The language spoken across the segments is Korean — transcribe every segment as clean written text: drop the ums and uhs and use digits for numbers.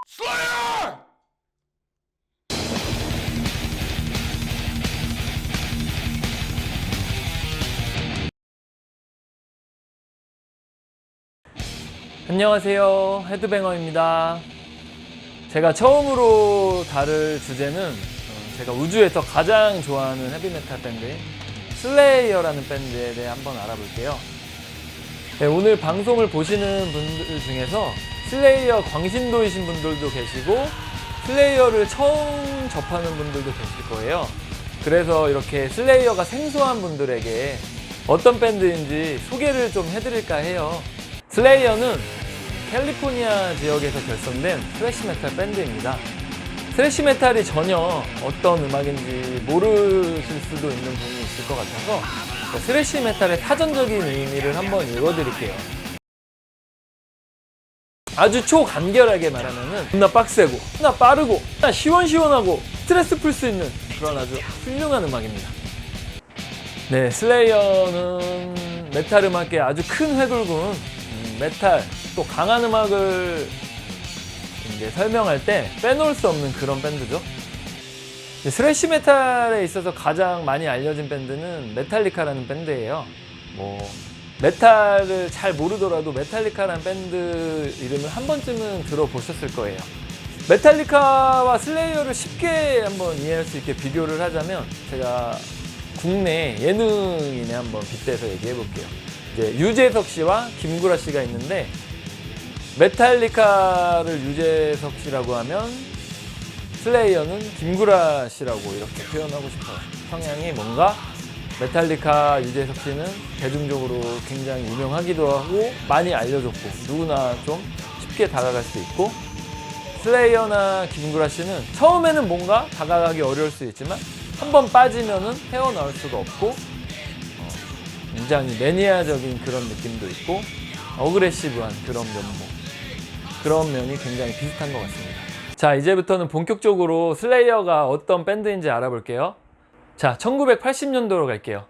슬레이어! 안녕하세요, 헤드뱅어입니다. 제가 처음으로 다룰 주제는 제가 우주에서 가장 좋아하는 헤비메탈 밴드인 슬레이어라는 밴드에 대해 한번 알아볼게요. 네, 오늘 방송을 보시는 분들 중에서 슬레이어 광신도이신 분들도 계시고 슬레이어를 처음 접하는 분들도 계실 거예요. 그래서 이렇게 슬레이어가 생소한 분들에게 어떤 밴드인지 소개를 좀 해드릴까 해요. 슬레이어는 캘리포니아 지역에서 결성된 스래시 메탈 밴드입니다. 스래시 메탈이 전혀 어떤 음악인지 모르실 수도 있는 분이 있을 것 같아서 스래시 메탈의 사전적인 의미를 한번 읽어드릴게요. 아주 초간결하게 말하면은 존나 빡세고, 존나 빠르고, 존나 시원시원하고 스트레스 풀 수 있는 그런 아주 훌륭한 음악입니다. 네, 슬레이어는 메탈 음악계 아주 큰 회돌군 메탈, 또 강한 음악을 이제 설명할 때 빼놓을 수 없는 그런 밴드죠. 스래시 메탈에 있어서 가장 많이 알려진 밴드는 메탈리카라는 밴드예요. 메탈을 잘 모르더라도 메탈리카라는 밴드 이름을 한 번쯤은 들어보셨을 거예요. 메탈리카와 슬레이어를 쉽게 한번 이해할 수 있게 비교를 하자면 제가 국내 예능인에 한번 빗대서 얘기해 볼게요. 이제 유재석 씨와 김구라 씨가 있는데 메탈리카를 유재석 씨라고 하면 슬레이어는 김구라 씨라고 이렇게 표현하고 싶어요. 성향이 뭔가 메탈리카 유재석 씨는 대중적으로 굉장히 유명하기도 하고 많이 알려졌고 누구나 좀 쉽게 다가갈 수 있고, 슬레이어나 김구라 씨는 처음에는 뭔가 다가가기 어려울 수 있지만 한번 빠지면은 헤어나올 수가 없고 굉장히 매니아적인 그런 느낌도 있고 어그레시브한 그런 면모, 그런 면이 굉장히 비슷한 것 같습니다. 자, 이제부터는 본격적으로 슬레이어가 어떤 밴드인지 알아볼게요. 자, 1980년도로 갈게요.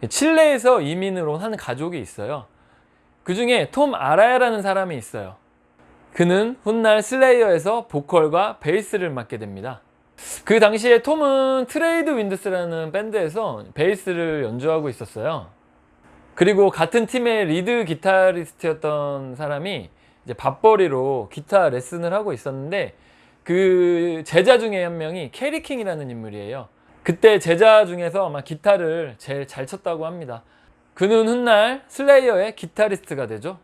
칠레에서 이민을 온 한 가족이 있어요. 그 중에 톰 아라야라는 사람이 있어요. 그는 훗날 슬레이어에서 보컬과 베이스를 맡게 됩니다. 그 당시에 톰은 트레이드 윈드스라는 밴드에서 베이스를 연주하고 있었어요. 그리고 같은 팀의 리드 기타리스트였던 사람이 이제 밥벌이로 기타 레슨을 하고 있었는데 그 제자 중에 한 명이 캐리 킹이라는 인물이에요. 그때 제자 중에서 아마 기타를 제일 잘 쳤다고 합니다. 그는 훗날 슬레이어의 기타리스트가 되죠.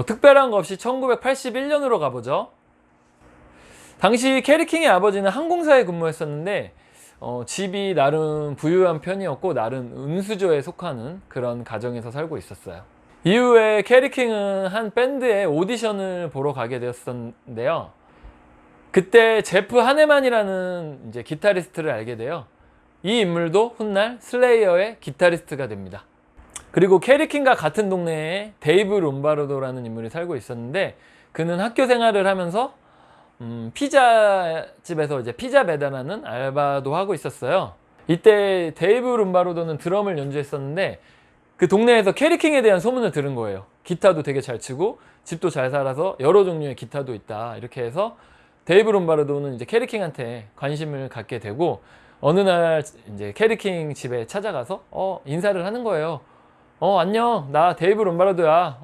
특별한 거 없이 1981년으로 가보죠. 당시 캐리 킹의 아버지는 항공사에 근무했었는데 집이 나름 부유한 편이었고 나름 은수저에 속하는 그런 가정에서 살고 있었어요. 이후에 캐리 킹은 한 밴드의 오디션을 보러 가게 되었었는데요. 그때 제프 하네만이라는 이제 기타리스트를 알게 돼요. 이 인물도 훗날 슬레이어의 기타리스트가 됩니다. 그리고 캐리 킹과 같은 동네에 데이브 롬바르도라는 인물이 살고 있었는데 그는 학교 생활을 하면서 피자집에서 이제 피자 배달하는 알바도 하고 있었어요. 이때 데이브 롬바르도는 드럼을 연주했었는데 그 동네에서 캐리 킹에 대한 소문을 들은 거예요. 기타도 되게 잘 치고 집도 잘 살아서 여러 종류의 기타도 있다. 이렇게 해서 데이브 롬바르도는 이제 캐리 킹한테 관심을 갖게 되고 어느 날 이제 캐리 킹 집에 찾아가서 인사를 하는 거예요. 안녕, 나 데이브 롬바르도야.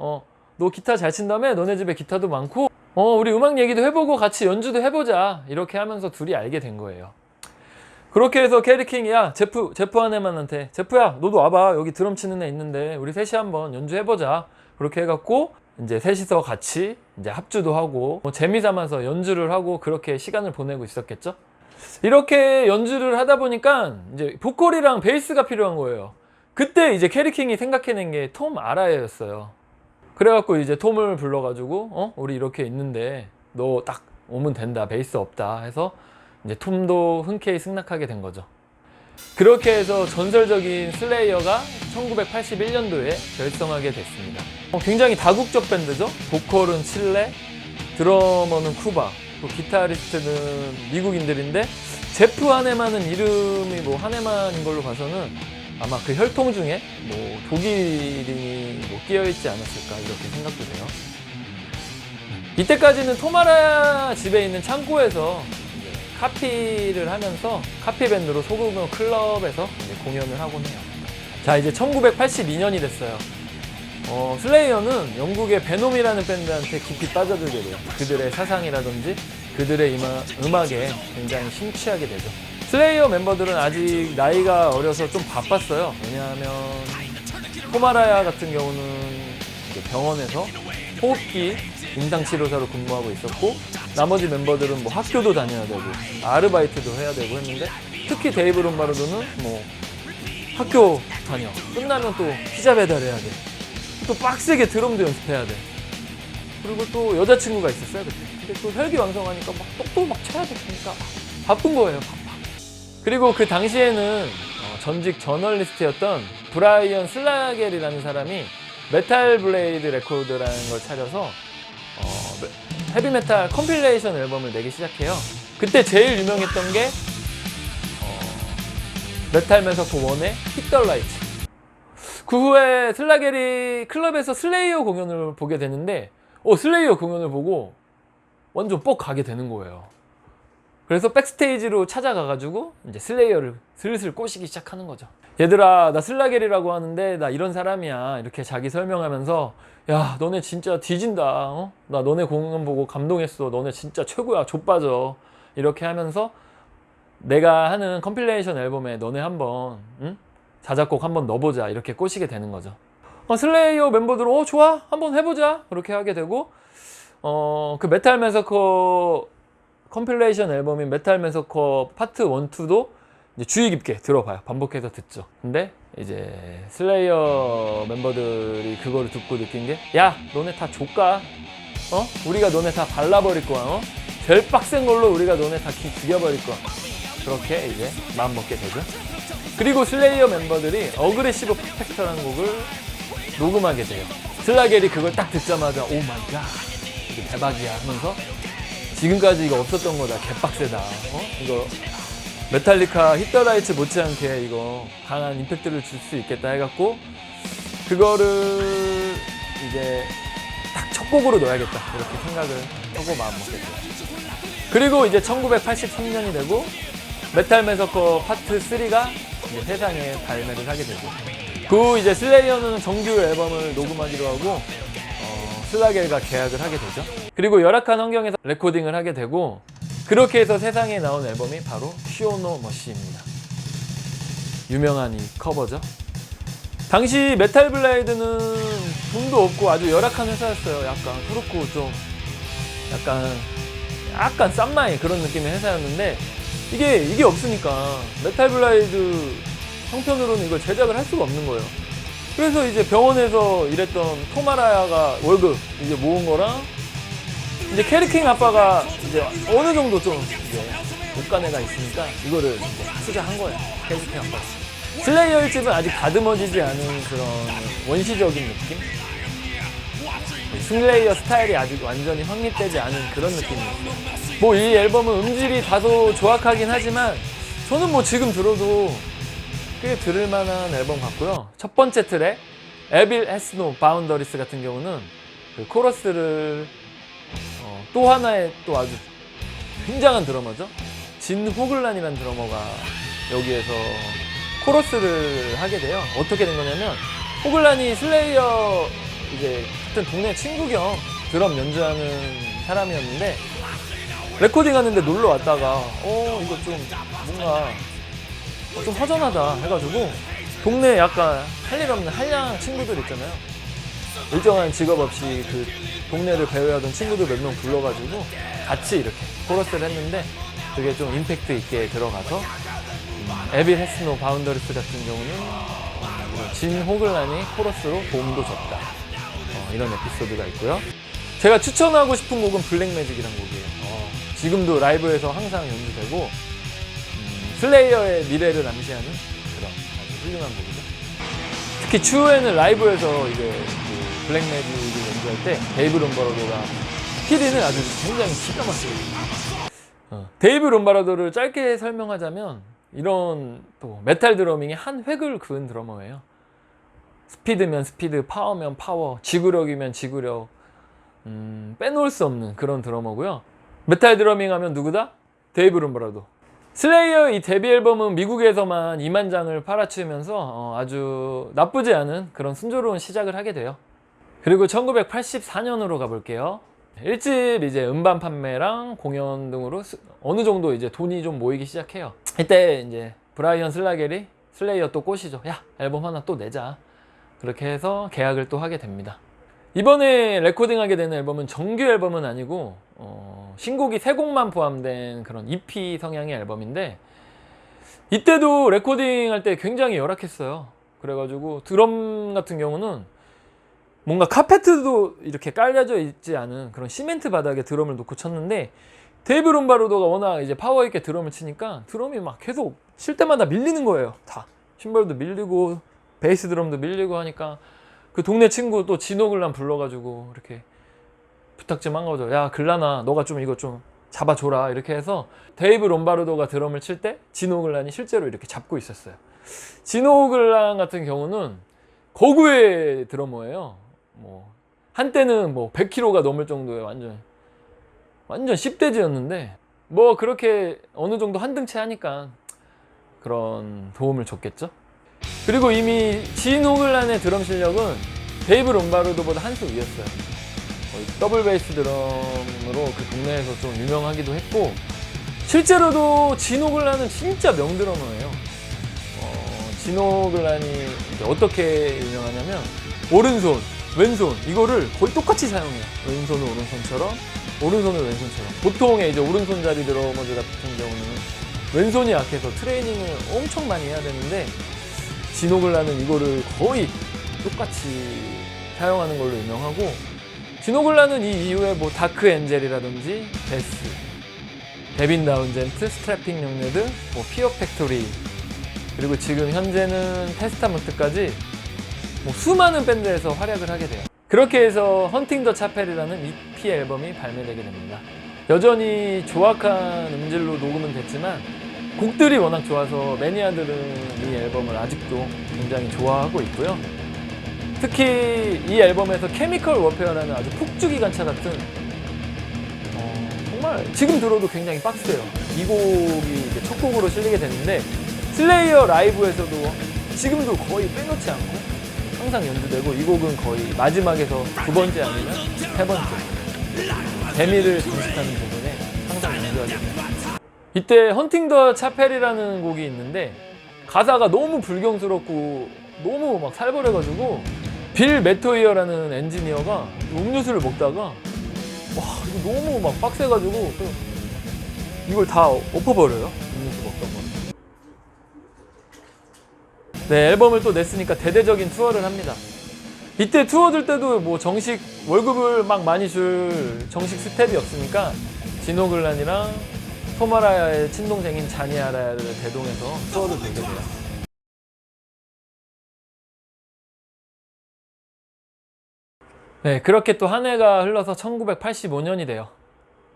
너 기타 잘 친다며? 너네 집에 기타도 많고 우리 음악 얘기도 해보고 같이 연주도 해보자. 이렇게 하면서 둘이 알게 된 거예요. 그렇게 해서 캐리 킹이 제프 하네만한테 제프야, 너도 와봐. 여기 드럼 치는 애 있는데 우리 셋이 한번 연주해보자. 그렇게 해갖고 이제 셋이서 같이 이제 합주도 하고 재미삼아서 연주를 하고 그렇게 시간을 보내고 있었겠죠. 이렇게 연주를 하다 보니까 이제 보컬이랑 베이스가 필요한 거예요. 그때 이제 캐리 킹이 생각해낸 게 톰 아라야였어요. 그래갖고 이제 톰을 불러가지고 우리 이렇게 있는데 너 딱 오면 된다. 베이스 없다 해서 이제 톰도 흔쾌히 승낙하게 된 거죠. 그렇게 해서 전설적인 슬레이어가 1981년도에 결성하게 됐습니다. 굉장히 다국적 밴드죠. 보컬은 칠레, 드러머는 쿠바, 또 기타리스트는 미국인들인데 제프 하네만은 이름이 하네만인 걸로 봐서는 아마 그 혈통 중에 독일인이 끼어있지 않았을까 이렇게 생각도 돼요. 이때까지는 토마라 집에 있는 창고에서 카피를 하면서 카피 밴드로 소규모 클럽에서 공연을 하곤 해요. 자, 이제 1982년이 됐어요. 슬레이어는 영국의 베놈이라는 밴드한테 깊이 빠져들게 돼요. 그들의 사상이라든지 그들의 음악에 굉장히 심취하게 되죠. 슬레이어 멤버들은 아직 나이가 어려서 좀 바빴어요. 왜냐하면 토마라야 같은 경우는 이제 병원에서 호흡기 임상치료사로 근무하고 있었고, 나머지 멤버들은 뭐 학교도 다녀야 되고 아르바이트도 해야 되고 했는데, 특히 데이브 롬바르도는 뭐 학교 다녀 끝나면 또 피자 배달해야 돼, 또 빡세게 드럼도 연습해야 돼, 그리고 또 여자친구가 있었어요 그때. 근데 또 혈기왕성하니까 막 똑똑 막 쳐야 되니까 바쁜 거예요. 바빠. 그리고 그 당시에는 전직 저널리스트였던 브라이언 슬라겔이라는 사람이 메탈 블레이드 레코드라는 걸 차려서 헤비메탈 컴필레이션 앨범을 내기 시작해요. 그때 제일 유명했던 게 메탈 매서커 1의 Hit the Lights. 그 후에 슬라겔이 클럽에서 슬레이어 공연을 보게 되는데 슬레이어 공연을 보고 완전 뻑 가게 되는 거예요. 그래서 백스테이지로 찾아가가지고 이제 슬레이어를 슬슬 꼬시기 시작하는 거죠. 얘들아, 나 슬라겔이라고 하는데 나 이런 사람이야, 이렇게 자기 설명하면서 야, 너네 진짜 뒤진다, 나 너네 공연 보고 감동했어, 너네 진짜 최고야, 좆빠져, 이렇게 하면서 내가 하는 컴필레이션 앨범에 너네 한번 자작곡 한번 넣어보자, 이렇게 꼬시게 되는 거죠. 슬레이어 멤버들은 좋아, 한번 해보자, 그렇게 하게 되고 그 메탈 매서커 컴필레이션 앨범인 메탈 매서커 파트 1, 2도 이제 주의 깊게 들어봐요. 반복해서 듣죠. 근데 이제 슬레이어 멤버들이 그거를 듣고 느낀 게, 야, 너네 다 족가, 우리가 너네 다 발라버릴 거야, 제일 빡센 걸로 우리가 너네 다 죽여버릴 거야. 그렇게 이제 마음 먹게 되죠. 그리고 슬레이어 멤버들이 어그레시브 퍼펙터라는 곡을 녹음하게 돼요. 슬라겔이 그걸 딱 듣자마자 오 마이 갓, 이게 대박이야 하면서 지금까지 이거 없었던 거다, 개빡세다, 이거 메탈리카 히트 더 라이츠 못지않게 이거 강한 임팩트를 줄 수 있겠다 해갖고 그거를 이제 딱 첫 곡으로 넣어야겠다, 이렇게 생각을 하고 마음 먹게 돼요. 그리고 이제 1983년이 되고 메탈 매서커 파트 3가 이제 세상에 발매를 하게 되고, 그 이제 슬레이어는 정규 앨범을 녹음하기로 하고 슬라겔과 계약을 하게 되죠. 그리고 열악한 환경에서 레코딩을 하게 되고, 그렇게 해서 세상에 나온 앨범이 바로 시오노 머시입니다. 유명한 이 커버죠. 당시 메탈 블레이드는 돈도 없고 아주 열악한 회사였어요. 약간 그렇고 좀 약간 쌈마이 그런 느낌의 회사였는데, 이게 없으니까 메탈 블레이드 형편으로는 이걸 제작을 할 수가 없는 거예요. 그래서 이제 병원에서 일했던 토마라야가 월급 이제 모은 거랑, 이제 캐리킹 아빠가 이제 어느 정도 좀 이제 옷가네가 있으니까 이거를 이제 투자한 거예요. 캐리킹 아빠. 슬레이어 1집은 아직 다듬어지지 않은 그런 원시적인 느낌? 슬레이어 스타일이 아직 완전히 확립되지 않은 그런 느낌이었어요. 뭐 이 앨범은 음질이 다소 조악하긴 하지만 저는 뭐 지금 들어도 꽤 들을만한 앨범 같고요. 첫 번째 트랙 에빌 해스 노 바운더리스 같은 경우는 그 코러스를 또 하나의 또 아주 굉장한 드러머죠. 진 호글란이라는 드러머가 여기에서 코러스를 하게 돼요. 어떻게 된 거냐면, 호글란이 슬레이어 이제 같은 동네 친구 겸 드럼 연주하는 사람이었는데, 레코딩 하는데 놀러 왔다가 이거 좀 뭔가 좀 허전하다 해가지고 동네 약간 할 일 없는 한량 친구들 있잖아요. 일정한 직업 없이 그 동네를 배회하던 친구들 몇 명 불러가지고 같이 이렇게 코러스를 했는데, 그게 좀 임팩트 있게 들어가서 에빌 해스 노 바운더리스 같은 경우는 진 호글란이 코러스로 도움도 줬다, 이런 에피소드가 있고요. 제가 추천하고 싶은 곡은 블랙 매직이라는 곡이에요. 지금도 라이브에서 항상 연주되고 슬레이어의 미래를 암시하는 그런 아주 훌륭한 곡이죠. 특히 추후에는 라이브에서 이제 그 블랙 매직을 연주할 때 데이브 롬바르도가 피디는 아주 굉장히 기가 막혀요. 데이브 롬바르도를 짧게 설명하자면 이런 또 메탈 드러밍의 한 획을 그은 드러머예요. 스피드면 스피드, 파워면 파워, 지구력이면 지구력, 빼놓을 수 없는 그런 드러머고요. 메탈 드러밍 하면 누구다? 데이브 룸바라도. 슬레이어 이 데뷔 앨범은 미국에서만 2만 장을 팔아치우면서 아주 나쁘지 않은 그런 순조로운 시작을 하게 돼요. 그리고 1984년으로 가볼게요. 1집 이제 음반 판매랑 공연 등으로 어느 정도 이제 돈이 좀 모이기 시작해요. 이때 이제 브라이언 슬라겔이 슬레이어 또 꼬시죠. 야, 앨범 하나 또 내자. 그렇게 해서 계약을 또 하게 됩니다. 이번에 레코딩하게 되는 앨범은 정규 앨범은 아니고 신곡이 3곡만 포함된 그런 EP 성향의 앨범인데, 이때도 레코딩 할 때 굉장히 열악했어요. 그래가지고 드럼 같은 경우는 뭔가 카페트도 이렇게 깔려져 있지 않은 그런 시멘트 바닥에 드럼을 놓고 쳤는데, 데이브 룸바르도가 워낙 이제 파워 있게 드럼을 치니까 드럼이 막 계속 칠 때마다 밀리는 거예요. 다 심벌도 밀리고 베이스 드럼도 밀리고 하니까 그 동네 친구 또 진호 글란 불러가지고 이렇게 부탁 좀 한 거죠. 야, 글란아, 너가 좀 이거 좀 잡아줘라. 이렇게 해서 데이브 롬바르도가 드럼을 칠 때 진호 글란이 실제로 이렇게 잡고 있었어요. 진호 글란 같은 경우는 거구의 드러머예요. 뭐 한때는 뭐 100kg가 넘을 정도의 완전 10대지였는데 뭐 그렇게 어느 정도 한등치 하니까 그런 도움을 줬겠죠. 그리고 이미 진호 글란의 드럼 실력은 데이브 롬바르도보다 한 수 위였어요. 더블 베이스 드럼으로 그 동네에서 좀 유명하기도 했고, 실제로도 진호 글란은 진짜 명드러머예요. 진호 글란이 어떻게 유명하냐면 오른손, 왼손 이거를 거의 똑같이 사용해요. 왼손은 오른손처럼, 오른손은 왼손처럼. 보통의 이제 오른손잡이 드러머들 같은 경우는 왼손이 약해서 트레이닝을 엄청 많이 해야 되는데, 진호 글란은 이거를 거의 똑같이 사용하는 걸로 유명하고, 진호 글란은 이 이후에 뭐 다크 엔젤이라든지 데스, 데빈 다운젠트, 스트래핑 용레드, 뭐 피어 팩토리, 그리고 지금 현재는 테스타먼트까지 뭐 수많은 밴드에서 활약을 하게 돼요. 그렇게 해서 헌팅 더 차펠이라는 EP 앨범이 발매되게 됩니다. 여전히 조악한 음질로 녹음은 됐지만 곡들이 워낙 좋아서 매니아들은 이 앨범을 아직도 굉장히 좋아하고 있고요. 특히 이 앨범에서 케미컬 워페어라는 아주 폭주기관차 같은 정말 지금 들어도 굉장히 빡세요. 이 곡이 이제 첫 곡으로 실리게 됐는데, 슬레이어 라이브에서도 지금도 거의 빼놓지 않고 항상 연주되고, 이 곡은 거의 마지막에서 2번째 아니면 3번째 재미를 장식하는 부분에 항상 연주하게 됩니다. 이때 헌팅 더 차펠이라는 곡이 있는데 가사가 너무 불경스럽고 너무 막 살벌해가지고 빌 매토이어라는 엔지니어가 음료수를 먹다가 와, 이거 너무 막 빡세가지고 이걸 다 엎어버려요. 음료수 먹던 거. 네, 앨범을 또 냈으니까 대대적인 투어를 합니다. 이때 투어 들 때도 뭐 정식 월급을 막 많이 줄 정식 스텝이 없으니까 진호 글란이랑 토마라야의 친동생인 자니 아라야를 대동해서 투어를 들게 돼요. 네, 그렇게 또 한 해가 흘러서 1985년이 돼요.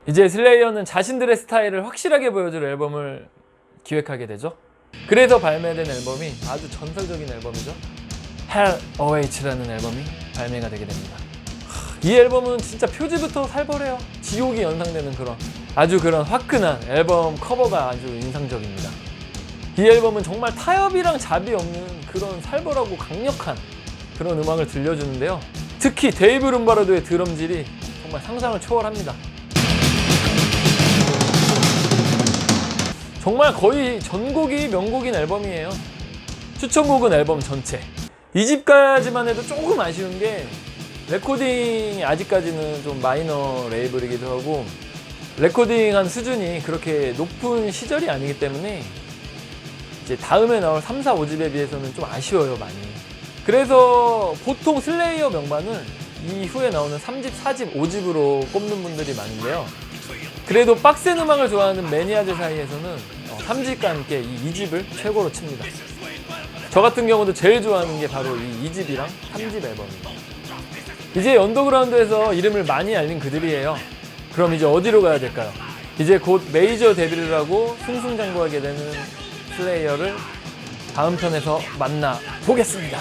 이제 슬레이어는 자신들의 스타일을 확실하게 보여줄 앨범을 기획하게 되죠. 그래서 발매된 앨범이 아주 전설적인 앨범이죠. Hell Awaits라는 앨범이 발매가 되게 됩니다. 이 앨범은 진짜 표지부터 살벌해요. 지옥이 연상되는 그런 화끈한 앨범 커버가 아주 인상적입니다. 이 앨범은 정말 타협이랑 잡이 없는 그런 살벌하고 강력한 그런 음악을 들려주는데요. 특히 데이브 룸바르도의 드럼질이 정말 상상을 초월합니다. 정말 거의 전곡이 명곡인 앨범이에요. 추천곡은 앨범 전체. 2집까지만 해도 조금 아쉬운 게 레코딩이 아직까지는 좀 마이너 레이블이기도 하고 레코딩한 수준이 그렇게 높은 시절이 아니기 때문에 이제 다음에 나올 3, 4, 5집에 비해서는 좀 아쉬워요, 많이. 그래서 보통 슬레이어 명반을 이후에 나오는 3집, 4집, 5집으로 꼽는 분들이 많은데요. 그래도 빡센 음악을 좋아하는 매니아들 사이에서는 3집과 함께 이 2집을 최고로 칩니다. 저 같은 경우도 제일 좋아하는 게 바로 이 2집이랑 3집 앨범입니다. 이제 언더그라운드에서 이름을 많이 알린 그들이에요. 그럼 이제 어디로 가야 될까요? 이제 곧 메이저 데뷔를 하고 승승장구하게 되는 슬레이어를 다음 편에서 만나 보겠습니다.